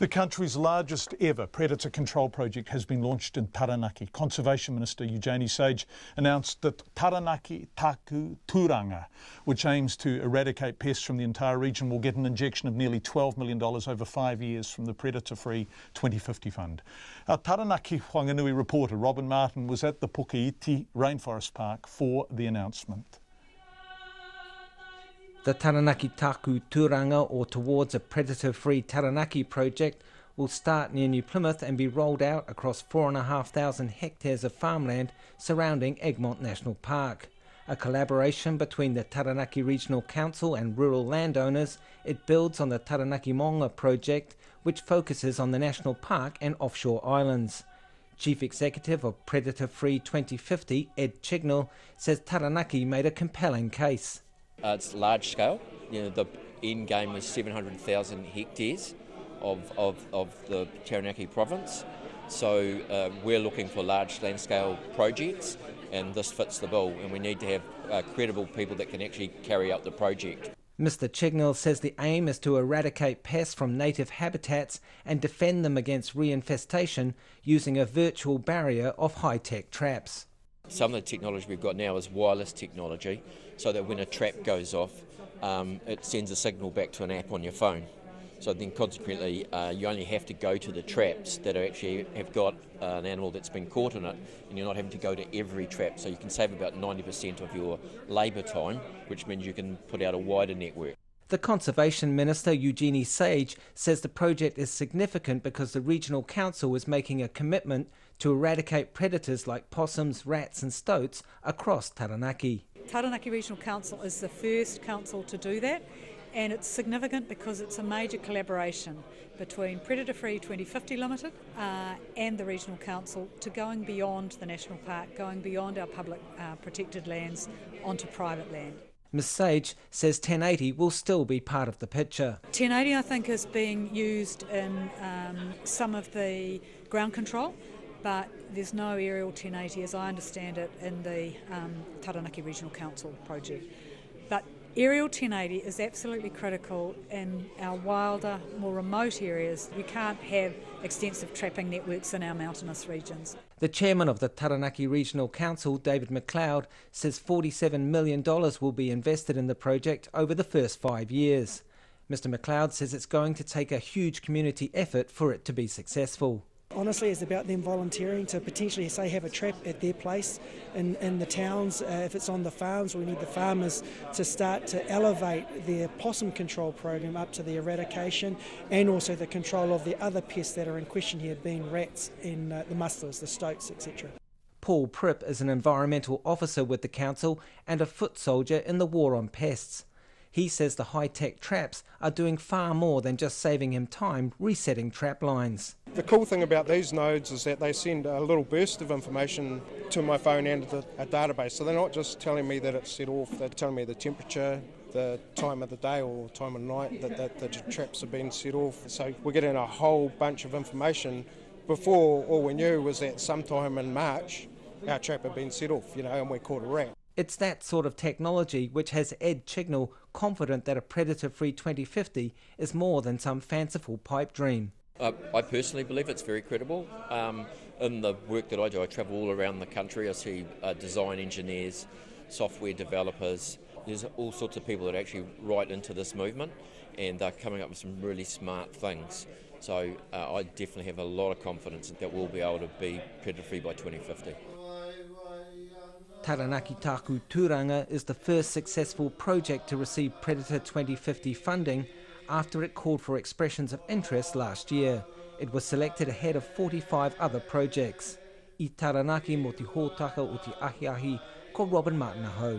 The country's largest ever predator control project has been launched in Taranaki. Conservation Minister Eugenie Sage announced that Taranaki Taku Turanga, which aims to eradicate pests from the entire region, will get an injection of nearly $12 million over 5 years from the Predator-Free 2050 Fund. Our Taranaki Whanganui reporter Robin Martin was at the Pukeiti Rainforest Park for the announcement. The Taranaki Taku Turanga, or Towards a Predator-Free Taranaki project, will start near New Plymouth and be rolled out across 4,500 hectares of farmland surrounding Egmont National Park. A collaboration between the Taranaki Regional Council and rural landowners, it builds on the Taranaki Monga project, which focuses on the national park and offshore islands. Chief Executive of Predator-Free 2050, Ed Chignell, says Taranaki made a compelling case. It's large scale. The end game is 700,000 hectares of the Taranaki province. So we're looking for large land scale projects, and this fits the bill, and we need to have credible people that can actually carry out the project. Mr Chignell says the aim is to eradicate pests from native habitats and defend them against reinfestation using a virtual barrier of high-tech traps. Some of the technology we've got now is wireless technology, so that when a trap goes off, it sends a signal back to an app on your phone. So then consequently, you only have to go to the traps that actually have got an animal that's been caught in it, and you're not having to go to every trap. So you can save about 90% of your labour time, which means you can put out a wider network. The Conservation Minister, Eugenie Sage, says the project is significant because the Regional Council is making a commitment to eradicate predators like possums, rats and stoats across Taranaki. Taranaki Regional Council is the first council to do that, and it's significant because it's a major collaboration between Predator-Free 2050 Limited and the Regional Council to going beyond the National Park, going beyond our public protected lands onto private land. Ms Sage says 1080 will still be part of the picture. 1080 I think is being used in some of the ground control, but there's no aerial 1080 as I understand it in the Taranaki Regional Council project. But aerial 1080 is absolutely critical in our wilder, more remote areas. We can't have extensive trapping networks in our mountainous regions. The chairman of the Taranaki Regional Council, David McLeod, says $47 million will be invested in the project over the first 5 years. Mr McLeod says it's going to take a huge community effort for it to be successful. Honestly, it's about them volunteering to potentially, say, have a trap at their place in the towns. If it's on the farms, we need the farmers to start to elevate their possum control program up to the eradication and also the control of the other pests that are in question here, being rats and the mustlers, the stoats, etc. Paul Pripp is an environmental officer with the council and a foot soldier in the war on pests. He says the high-tech traps are doing far more than just saving him time resetting trap lines. The cool thing about these nodes is that they send a little burst of information to my phone and a database. So they're not just telling me that it's set off, they're telling me the temperature, the time of the day or time of night that the traps have been set off. So we're getting a whole bunch of information. Before, all we knew was that sometime in March our trap had been set off, and we caught a rat. It's that sort of technology which has Ed Chignell confident that a Predator-Free 2050 is more than some fanciful pipe dream. I personally believe it's very credible. In the work that I do, I travel all around the country. I see design engineers, software developers. There's all sorts of people that actually write into this movement, and they're coming up with some really smart things. So I definitely have a lot of confidence that we'll be able to be predator-free by 2050. Taranaki Taku Turanga is the first successful project to receive Predator 2050 funding after it called for expressions of interest last year. It was selected ahead of 45 other projects. I Taranaki mo te hōtaka o te ahi ko Robin Martin ahau.